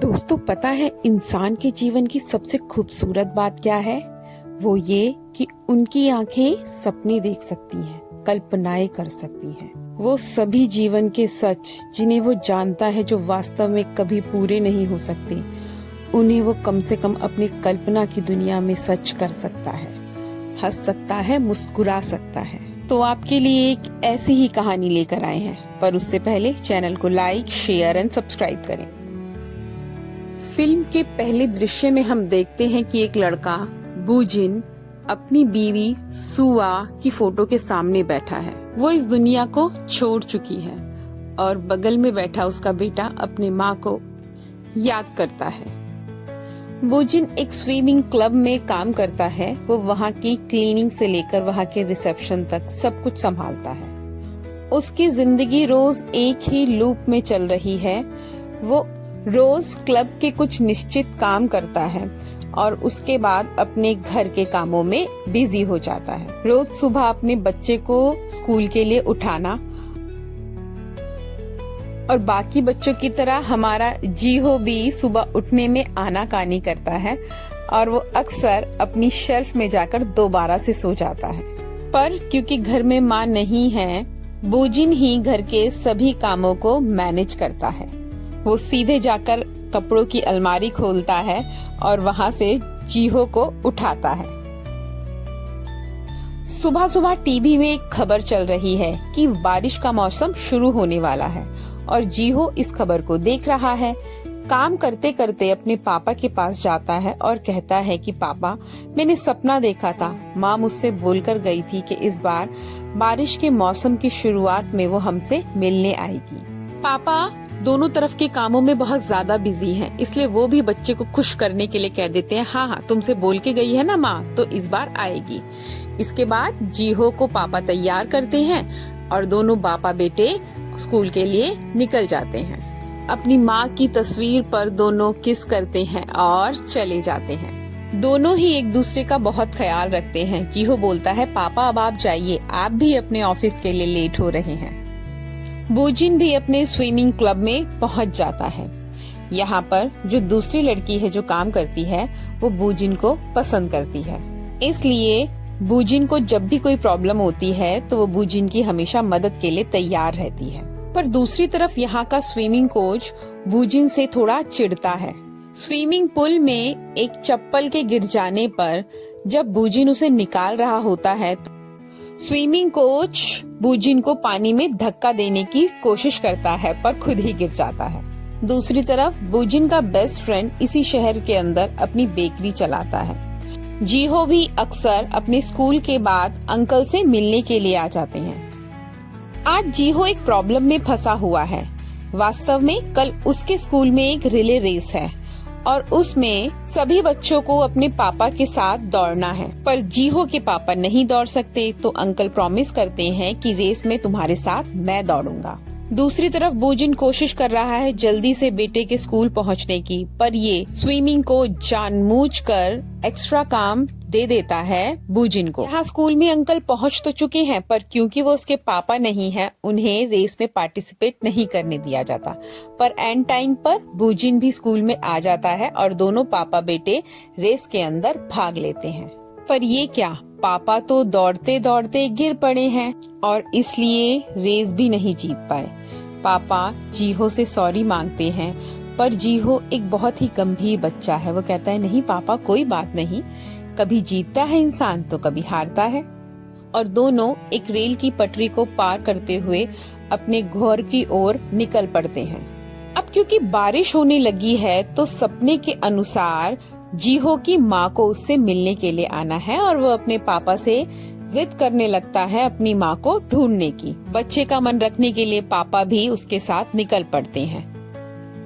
दोस्तों, पता है इंसान के जीवन की सबसे खूबसूरत बात क्या है? वो ये कि उनकी आंखें सपने देख सकती हैं, कल्पनाएं कर सकती हैं। वो सभी जीवन के सच जिन्हें वो जानता है, जो वास्तव में कभी पूरे नहीं हो सकते, उन्हें वो कम से कम अपनी कल्पना की दुनिया में सच कर सकता है, हंस सकता है, मुस्कुरा सकता है। तो आपके लिए एक ऐसी ही कहानी लेकर आए हैं, पर उससे पहले चैनल को लाइक, शेयर एंड सब्सक्राइब करें। फिल्म के पहले दृश्य में हम देखते हैं कि एक लड़का बूजिन अपनी बीवी सुआ की फोटो के सामने बैठा है। वो इस दुनिया को छोड़ चुकी है और बगल में बैठा उसका बेटा अपनी माँ को याद करता है। बूजिन एक स्विमिंग क्लब में काम करता है। वो वहाँ की क्लीनिंग से लेकर वहाँ के रिसेप्शन तक सब कुछ संभालता है। उसकी जिंदगी रोज एक ही लूप में चल रही है। वो रोज क्लब के कुछ निश्चित काम करता है और उसके बाद अपने घर के कामों में बिजी हो जाता है। रोज सुबह अपने बच्चे को स्कूल के लिए उठाना और बाकी बच्चों की तरह हमारा जीहो भी सुबह उठने में आनाकानी करता है और वो अक्सर अपनी शेल्फ में जाकर दोबारा से सो जाता है। पर क्योंकि घर में माँ नहीं है, बूजिन ही घर के सभी कामों को मैनेज करता है। वो सीधे जाकर कपड़ों की अलमारी खोलता है और वहाँ से जीहो को उठाता है। सुबह सुबह टीवी में एक खबर चल रही है कि बारिश का मौसम शुरू होने वाला है और जीहो इस खबर को देख रहा है। काम करते करते अपने पापा के पास जाता है और कहता है कि पापा, मैंने सपना देखा था। माँ मुझसे बोलकर गई थी कि इस बार बारिश के मौसम की शुरुआत में वो हमसे मिलने आएगी। पापा दोनों तरफ के कामों में बहुत ज्यादा बिजी हैं, इसलिए वो भी बच्चे को खुश करने के लिए कह देते हैं, हाँ तुमसे बोल के गई है ना माँ, तो इस बार आएगी। इसके बाद जीहो को पापा तैयार करते हैं और दोनों बापा बेटे स्कूल के लिए निकल जाते हैं। अपनी माँ की तस्वीर पर दोनों किस करते हैं और चले जाते हैं। दोनों ही एक दूसरे का बहुत ख्याल रखते हैं। जीहो बोलता है, पापा अब आप जाइए, आप भी अपने ऑफिस के लिए लेट हो रहे हैं। बूजिन भी अपने स्विमिंग क्लब में पहुंच जाता है। यहाँ पर जो दूसरी लड़की है जो काम करती है, वो बूजिन को पसंद करती है। इसलिए बूजिन को जब भी कोई प्रॉब्लम होती है तो वो बूजिन की हमेशा मदद के लिए तैयार रहती है। पर दूसरी तरफ यहाँ का स्विमिंग कोच बूजिन से थोड़ा चिढ़ता है। स्विमिंग पूल में एक चप्पल के गिर जाने पर जब बूजिन उसे निकाल रहा होता है तो स्विमिंग कोच बूजिन को पानी में धक्का देने की कोशिश करता है, पर खुद ही गिर जाता है। दूसरी तरफ बूजिन का बेस्ट फ्रेंड इसी शहर के अंदर अपनी बेकरी चलाता है। जीहो भी अक्सर अपने स्कूल के बाद अंकल से मिलने के लिए आ जाते हैं। आज जीहो एक प्रॉब्लम में फंसा हुआ है। वास्तव में कल उसके स्कूल में एक रिले रेस है और उसमें सभी बच्चों को अपने पापा के साथ दौड़ना है, पर जीहो के पापा नहीं दौड़ सकते, तो अंकल प्रॉमिस करते हैं कि रेस में तुम्हारे साथ मैं दौड़ूंगा। दूसरी तरफ बूजिन कोशिश कर रहा है जल्दी से बेटे के स्कूल पहुंचने की, पर ये स्विमिंग को जानबूझकर एक्स्ट्रा काम दे देता है बूजिन को। यहाँ स्कूल में अंकल पहुंच तो चुके हैं, पर क्योंकि वो उसके पापा नहीं है, उन्हें रेस में पार्टिसिपेट नहीं करने दिया जाता। पर एंड टाइम पर बूजिन भी स्कूल में आ जाता है और दोनों पापा बेटे रेस के अंदर भाग लेते हैं। पर ये क्या, पापा तो दौड़ते दौड़ते गिर पड़े हैं और इसलिए रेस भी नहीं जीत पाए। पापा जीहो से सॉरी मांगते हैं, पर जीहो एक बहुत ही गंभीर बच्चा है। वो कहता है, नहीं पापा, कोई बात नहीं, कभी जीतता है इंसान तो कभी हारता है। और दोनों एक रेल की पटरी को पार करते हुए अपने घर की ओर निकल पड़ते हैं। अब क्योंकि बारिश होने लगी है तो सपने के अनुसार जीहो की माँ को उससे मिलने के लिए आना है और वो अपने पापा से जिद करने लगता है अपनी माँ को ढूंढने की। बच्चे का मन रखने के लिए पापा भी उसके साथ निकल पड़ते हैं।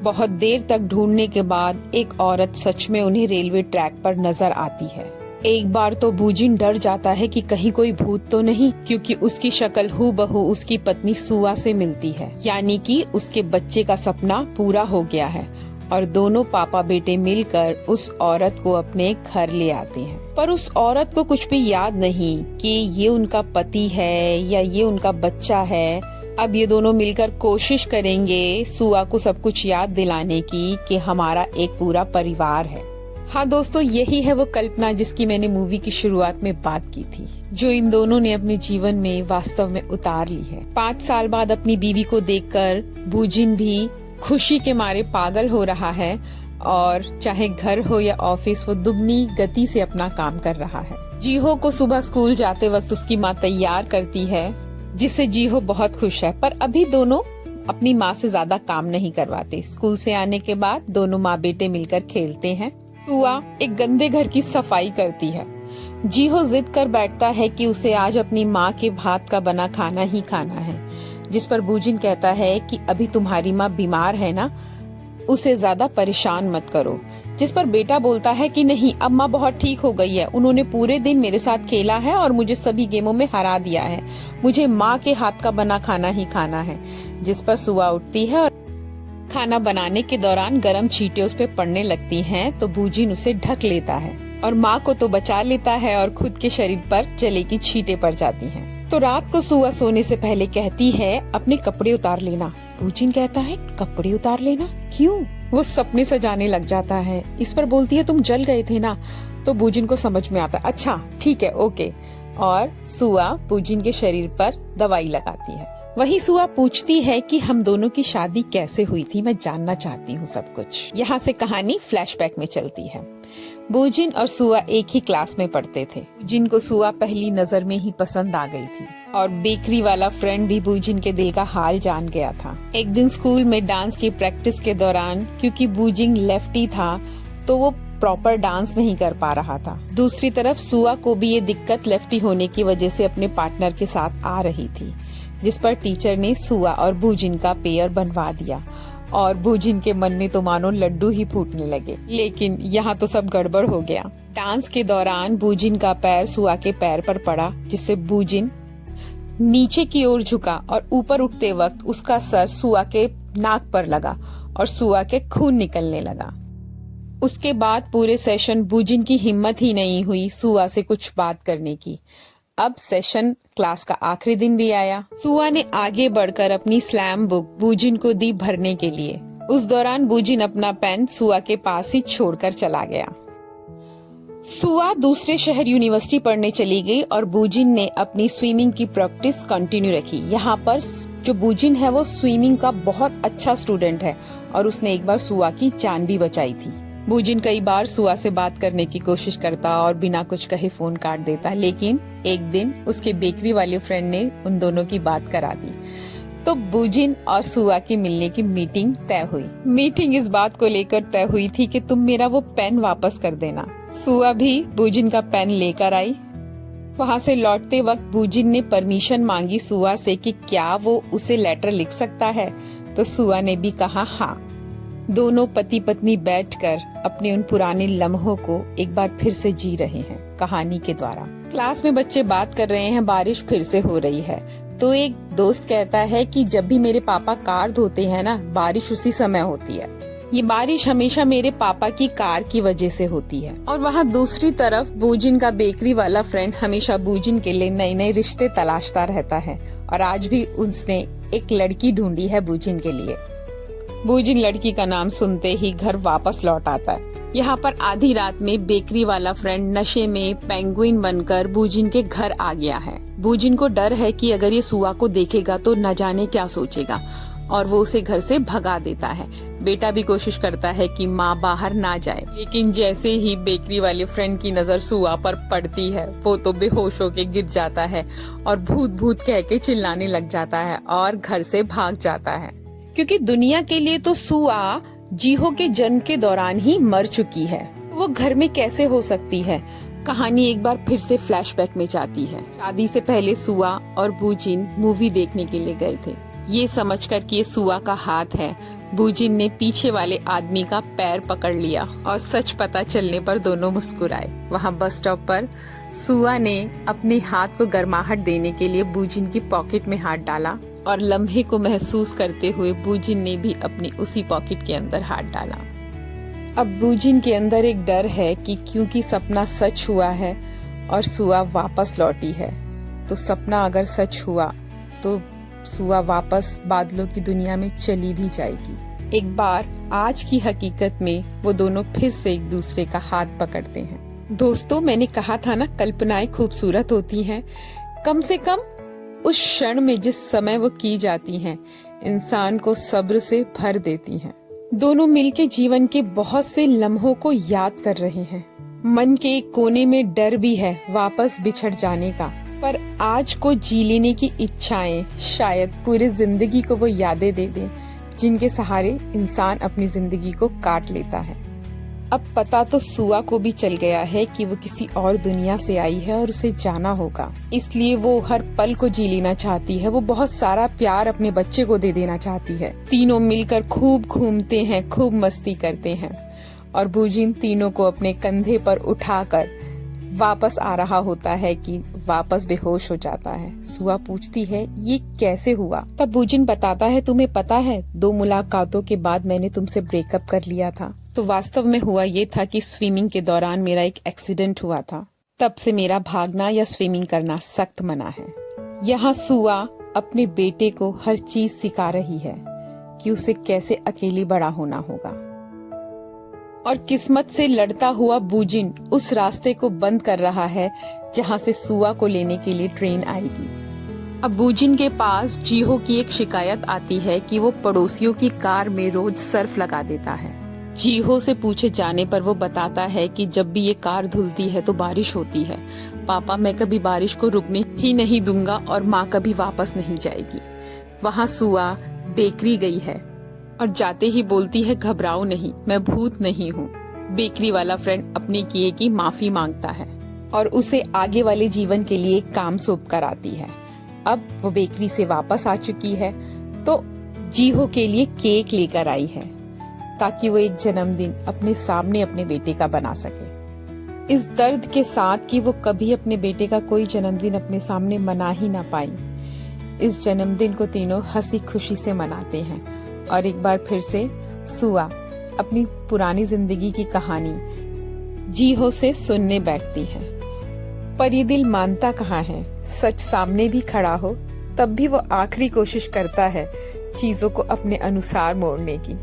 बहुत देर तक ढूंढने के बाद एक औरत सच में उन्हें रेलवे ट्रैक पर नजर आती है। एक बार तो बूजिन डर जाता है कि कहीं कोई भूत तो नहीं, क्योंकि उसकी शक्ल हूबहू उसकी पत्नी सुआ से मिलती है। यानी कि उसके बच्चे का सपना पूरा हो गया है और दोनों पापा बेटे मिलकर उस औरत को अपने घर ले आते हैं। पर उस औरत को कुछ भी याद नहीं कि ये उनका पति है या ये उनका बच्चा है। अब ये दोनों मिलकर कोशिश करेंगे सुआ को सब कुछ याद दिलाने की कि हमारा एक पूरा परिवार है। हाँ दोस्तों, यही है वो कल्पना जिसकी मैंने मूवी की शुरुआत में बात की थी, जो इन दोनों ने अपने जीवन में वास्तव में उतार ली है। 5 साल बाद अपनी बीवी को देखकर बूजिन भी खुशी के मारे पागल हो रहा है और चाहे घर हो या ऑफिस, वो दुगनी गति से अपना काम कर रहा है। जीहो को सुबह स्कूल जाते वक्त उसकी माँ तैयार करती है, जिससे जीहो बहुत खुश है। पर अभी दोनों अपनी माँ से ज्यादा काम नहीं करवाते। स्कूल से आने के बाद दोनों माँ बेटे मिलकर खेलते हैं। सुआ एक गंदे घर की सफाई करती है। जीहो जिद कर बैठता है कि उसे आज अपनी माँ के भात का बना खाना ही खाना है, जिस पर बूजिन कहता है कि अभी तुम्हारी माँ बीमार है ना, उसे ज्यादा परेशान मत करो। जिस पर बेटा बोलता है कि नहीं, अब माँ बहुत ठीक हो गई है, उन्होंने पूरे दिन मेरे साथ खेला है और मुझे सभी गेमों में हरा दिया है, मुझे माँ के हाथ का बना खाना ही खाना है। जिस पर सुआ उठती है और खाना बनाने के दौरान गरम छींटे उस पे पड़ने लगती हैं, तो बूजिन उसे ढक लेता है और माँ को तो बचा लेता है और खुद के शरीर पर जले की छींटे पड़ जाती हैं। तो रात को सुआ सोने से पहले कहती है अपने कपड़े उतार लेना। बूजिन कहता है कपड़े उतार लेना क्यों? वो सपने सजाने लग जाता है। इस पर बोलती है तुम जल गए थे ना। तो बूजिन को समझ में आता है, अच्छा ठीक है ओके, और सुआ बूजिन के शरीर पर दवाई लगाती है। वही सुआ पूछती है कि हम दोनों की शादी कैसे हुई थी, मैं जानना चाहती हूँ सब कुछ। यहाँ से कहानी फ्लैशबैक में चलती है। बूजिन और सुआ एक ही क्लास में पढ़ते थे। बूजिन को सुआ पहली नजर में ही पसंद आ गई थी और बेकरी वाला फ्रेंड भी बूजिन के दिल का हाल जान गया था। एक दिन स्कूल में डांस की प्रैक्टिस के दौरान, क्योंकि बूजिन लेफ्टी था तो वो प्रॉपर डांस नहीं कर पा रहा था। दूसरी तरफ सुआ को भी ये दिक्कत लेफ्टी होने की वजह से अपने पार्टनर के साथ आ रही थी, जिस पर टीचर ने सुआ और बूजिन का पेयर बनवा दिया और बूजिन के मन में तो मानो लड्डू ही फूटने लगे। लेकिन यहाँ तो सब गड़बड़ हो गया। डांस के दौरान बूजिन का पैर सुआ के पैर पर पड़ा, जिससे बूजिन नीचे की ओर झुका और ऊपर उठते वक्त उसका सर सुआ के नाक पर लगा और सुआ के खून निकलने लगा। उसके बाद पूरे सेशन बूजिन की हिम्मत ही नहीं हुई सुआ से कुछ बात करने की। अब सेशन क्लास का आखिरी दिन भी आया। सुआ ने आगे बढ़कर अपनी स्लैम बुक बूजिन को दी भरने के लिए। उस दौरान बूजिन अपना पेन सुआ के पास ही छोड़कर चला गया। सुआ दूसरे शहर यूनिवर्सिटी पढ़ने चली गई और बूजिन ने अपनी स्विमिंग की प्रैक्टिस कंटिन्यू रखी। यहाँ पर जो बूजिन है वो स्विमिंग का बहुत अच्छा स्टूडेंट है और उसने एक बार सुआ की जान भी बचाई थी। बूजिन कई बार सुआ से बात करने की कोशिश करता और बिना कुछ कहे फोन काट देता, लेकिन एक दिन उसके बेकरी वाले फ्रेंड ने उन दोनों की बात करा दी। तो बूजिन और सुआ की मिलने की मीटिंग तय हुई। मीटिंग इस बात को लेकर तय हुई थी कि तुम मेरा वो पेन वापस कर देना। सुआ भी बूजिन का पेन लेकर आई। वहाँ से लौटते वक्त बूजिन ने परमिशन मांगी सुआ से कि क्या वो उसे लेटर लिख सकता है, तो सुआ ने भी कहा हाँ। दोनों पति पत्नी बैठकर अपने उन पुराने लम्हों को एक बार फिर से जी रहे हैं कहानी के द्वारा। क्लास में बच्चे बात कर रहे हैं, बारिश फिर से हो रही है। तो एक दोस्त कहता है कि जब भी मेरे पापा कार धोते हैं ना, बारिश उसी समय होती है। ये बारिश हमेशा मेरे पापा की कार की वजह से होती है। और वहाँ दूसरी तरफ बूजिन का बेकरी वाला फ्रेंड हमेशा बूजिन के लिए नए नए रिश्ते तलाशता रहता है और आज भी उसने एक लड़की ढूंढी है बूजिन के लिए। बूजिन लड़की का नाम सुनते ही घर वापस लौट आता है। यहाँ पर आधी रात में बेकरी वाला फ्रेंड नशे में पेंगुइन बनकर बूजिन के घर आ गया है। बूजिन को डर है कि अगर ये सुआ को देखेगा तो न जाने क्या सोचेगा और वो उसे घर से भगा देता है। बेटा भी कोशिश करता है कि माँ बाहर ना जाए, लेकिन जैसे ही बेकरी वाले फ्रेंड की नजर सुआ पर पड़ती है, वो तो बेहोश होके गिर जाता है और भूत भूत कह के चिल्लाने लग जाता है और घर से भाग जाता है। क्योंकि दुनिया के लिए तो सुआ जीहो के जन्म के दौरान ही मर चुकी है, वो घर में कैसे हो सकती है। कहानी एक बार फिर से फ्लैशबैक में जाती है। शादी से पहले सुआ और बूजिन मूवी देखने के लिए गए थे। ये समझकर कि ये सुआ का हाथ है, बूजिन ने पीछे वाले आदमी का पैर पकड़ लिया और सच पता चलने पर दोनों मुस्कुराए। वहाँ बस स्टॉप पर सुआ ने अपने हाथ को गर्माहट देने के लिए बूजिन की पॉकेट में हाथ डाला और लम्हे को महसूस करते हुए बूजिन ने भी अपनी उसी पॉकेट के अंदर हाथ डाला। अब बूजिन के अंदर एक डर है कि क्योंकि सपना सच हुआ है और सुआ वापस लौटी है, तो सपना अगर सच हुआ तो सुआ वापस बादलों की दुनिया में चली भी जाएगी। एक बार आज की हकीकत में वो दोनों फिर से एक दूसरे का हाथ पकड़ते हैं। दोस्तों, मैंने कहा था ना, कल्पनाएं खूबसूरत होती हैं। कम से कम उस क्षण में जिस समय वो की जाती हैं, इंसान को सब्र से भर देती हैं। दोनों मिलके जीवन के बहुत से लम्हों को याद कर रहे हैं। मन के एक कोने में डर भी है वापस बिछड़ जाने का, पर आज को जी लेने की इच्छाएं शायद पूरी जिंदगी को वो यादें दे दें जिनके सहारे इंसान अपनी जिंदगी को काट लेता है। अब पता तो सुआ को भी चल गया है कि वो किसी और दुनिया से आई है और उसे जाना होगा, इसलिए वो हर पल को जी लेना चाहती है। वो बहुत सारा प्यार अपने बच्चे को दे देना चाहती है। तीनों मिलकर खूब घूमते हैं, खूब मस्ती करते हैं और बूजिन तीनों को अपने कंधे पर उठाकर वापस आ रहा होता है कि वापस बेहोश हो जाता है। सुआ पूछती है, ये कैसे हुआ? तब बूजिन बताता है, तुम्हें पता है 2 मुलाकातों के बाद मैंने तुमसे ब्रेकअप कर लिया था। तो वास्तव में हुआ ये था कि स्विमिंग के दौरान मेरा एक एक्सीडेंट हुआ था। तब से मेरा भागना या स्विमिंग करना सख्त मना है। यहाँ सुआ अपने बेटे को हर चीज सिखा रही है कि उसे कैसे अकेली बड़ा होना होगा। और किस्मत से लड़ता हुआ बूजिन उस रास्ते को बंद कर रहा है जहाँ से सुआ को लेने के लिए ट्रेन आएगी। अब बूजिन के पास जीहो की एक शिकायत आती है कि वो पड़ोसियों की कार में रोज सर्फ लगा देता है। जीहो से पूछे जाने पर वो बताता है कि जब भी ये कार धुलती है तो बारिश होती है। पापा, मैं कभी बारिश को रुकने ही नहीं दूंगा और माँ कभी वापस नहीं जाएगी। वहाँ सुआ बेकरी गई है और जाते ही बोलती है, घबराओ नहीं, मैं भूत नहीं हूँ। बेकरी वाला फ्रेंड अपने किए की माफी मांगता है और उसे आगे वाले जीवन के लिए काम सौंप कर आती है। अब वो बेकरी से वापस आ चुकी है तो जीहो के लिए केक लेकर आई है ताकि वो एक जन्मदिन अपने सामने अपने बेटे का बना सके। इस दर्द के साथ कि वो कभी अपने बेटे का कोई जन्मदिन अपने सामने मना ही ना पाई, इस जन्मदिन को तीनों हंसी खुशी से मनाते हैं और एक बार फिर से सुआ अपनी पुरानी जिंदगी की कहानी जीहो से सुनने बैठती है। पर ये दिल मानता कहाँ है? सच सामने भी खड़ा हो तब भी वो आखिरी कोशिश करता है चीजों को अपने अनुसार मोड़ने की।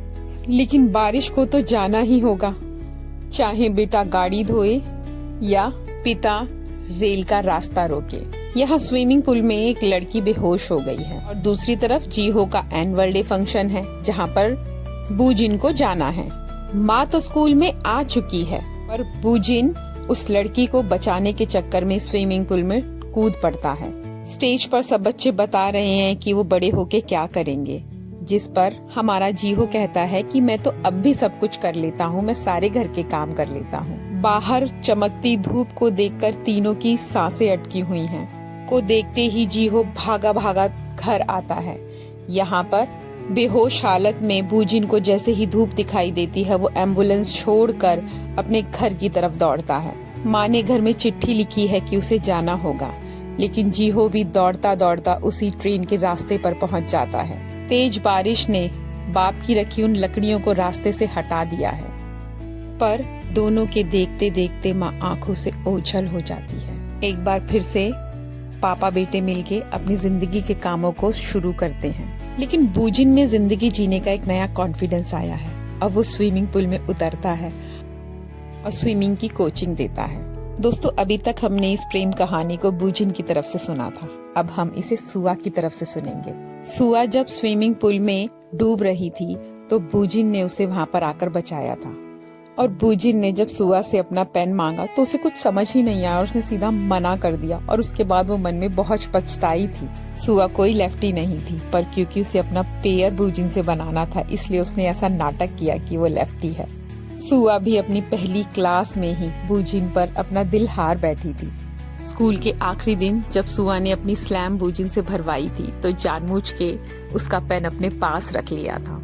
लेकिन बारिश को तो जाना ही होगा, चाहे बेटा गाड़ी धोए या पिता रेल का रास्ता रोके। यहाँ स्विमिंग पूल में एक लड़की बेहोश हो गई है और दूसरी तरफ जीहो का एनुअल डे फंक्शन है जहाँ पर बूजिन को जाना है। माँ तो स्कूल में आ चुकी है पर बूजिन उस लड़की को बचाने के चक्कर में स्विमिंग पूल में कूद पड़ता है। स्टेज पर सब बच्चे बता रहे हैं कि वो बड़े होके क्या करेंगे, जिस पर हमारा जीहो कहता है कि मैं तो अब भी सब कुछ कर लेता हूँ, मैं सारे घर के काम कर लेता हूँ। बाहर चमकती धूप को देखकर तीनों की सांसें अटकी हुई हैं। को देखते ही जीहो भागा भागा घर आता है। यहाँ पर बेहोश हालत में बूजिन को जैसे ही धूप दिखाई देती है वो एम्बुलेंस छोड़कर अपने घर की तरफ दौड़ता है। माँ ने घर में चिट्ठी लिखी है कि उसे जाना होगा, लेकिन जीहो भी दौड़ता दौड़ता उसी ट्रेन के रास्ते पर पहुँच जाता है। तेज बारिश ने बाप की रखी उन लकड़ियों को रास्ते से हटा दिया है, पर दोनों के देखते देखते माँ आंखों से ओझल हो जाती है। एक बार फिर से पापा बेटे मिलके अपनी जिंदगी के कामों को शुरू करते हैं, लेकिन बूजिन में जिंदगी जीने का एक नया कॉन्फिडेंस आया है। अब वो स्विमिंग पूल में उतरता है और स्विमिंग की कोचिंग देता है। दोस्तों, अभी तक हमने इस प्रेम कहानी को बूजिन की तरफ से सुना था, अब हम इसे सुआ की तरफ से सुनेंगे। सुआ जब स्विमिंग पूल में डूब रही थी तो बूजिन ने उसे वहाँ पर आकर बचाया था और बूजिन ने जब सुआ से अपना पेन मांगा तो उसे कुछ समझ ही नहीं आया और उसने सीधा मना कर दिया और उसके बाद वो मन में बहुत पछताई थी। सुआ कोई लेफ्टी नहीं थी, पर क्योंकि उसे अपना पेयर बूजिन से बनाना था इसलिए उसने ऐसा नाटक किया कि वो लेफ्टी है। सुआ भी अपनी पहली क्लास में ही बूजिन पर अपना दिल हार बैठी थी। स्कूल के आखिरी दिन जब सुआ ने अपनी स्लैम बूजिन से भरवाई थी तो जानबूझ के उसका पेन अपने पास रख लिया था।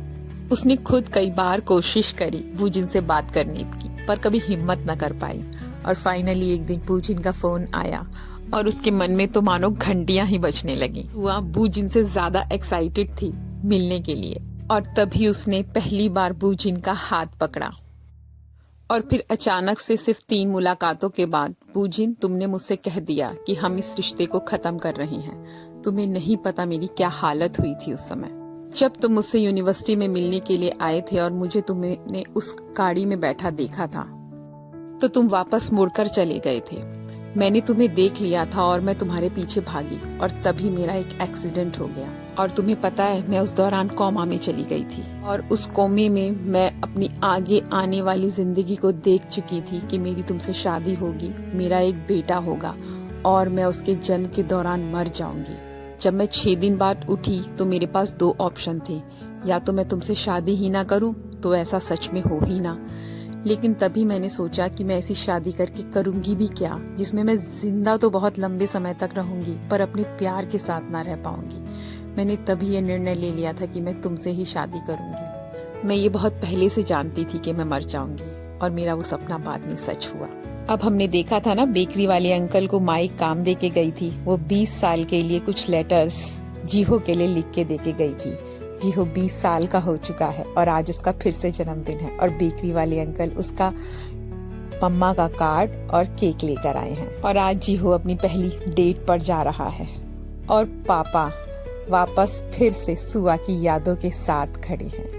उसने खुद कई बार कोशिश करी बूजिन से बात करने की, पर कभी हिम्मत न कर पाई और फाइनली एक दिन बूजिन का फोन आया और उसके मन में तो मानो घंटियां ही बजने लगी। सुआ बूजिन से ज्यादा एक्साइटेड थी मिलने के लिए और तभी उसने पहली बार बूजिन का हाथ पकड़ा और फिर अचानक से सिर्फ 3 मुलाकातों के बाद, बूजिन, तुमने मुझसे कह दिया कि हम इस रिश्ते को खत्म कर रहे हैं। तुम्हें नहीं पता मेरी क्या हालत हुई थी उस समय। जब तुम मुझसे यूनिवर्सिटी में मिलने के लिए आए थे और मुझे तुमने उस गाड़ी में बैठा देखा था, तो तुम वापस मुड़कर चले गए थे। मैंने तुम्हें देख लिया था और मैं तुम्हारे पीछे भागी और तभी मेरा एक एक्सीडेंट हो गया। और तुम्हें पता है, मैं उस दौरान कोमा में चली गई थी और उस कोमे में मैं अपनी आगे आने वाली जिंदगी को देख चुकी थी कि मेरी तुमसे शादी होगी, मेरा एक बेटा होगा और मैं उसके जन्म के दौरान मर जाऊंगी। जब मैं 6 दिन बाद उठी तो मेरे पास 2 ऑप्शन थे, या तो मैं तुमसे शादी ही ना करूं, तो ऐसा सच में हो ही ना। लेकिन तभी मैंने सोचा कि मैं ऐसी शादी करके करूंगी भी क्या, जिसमें मैं जिंदा तो बहुत लंबे समय तक रहूंगी पर अपने प्यार के साथ ना रह पाऊंगी। मैंने तभी ये निर्णय ले लिया था कि मैं तुमसे ही शादी करूंगी। मैं ये बहुत पहले से जानती थी कि मैं मर जाऊंगी और मेरा वो सपना बाद में सच हुआ। अब हमने देखा था ना, बेकरी वाले अंकल को माई काम दे के गई थी। वो 20 साल के लिए कुछ लेटर्स जीहो के लिए लिख के दे के गई थी। जीहो 20 साल का हो चुका है और आज उसका फिर से जन्मदिन है और बेकरी वाले अंकल उसका मम्मा का कार्ड और केक लेकर आए हैं। और आज जीहो अपनी पहली डेट पर जा रहा है और पापा वापस फिर से सुआ की यादों के साथ खड़े हैं।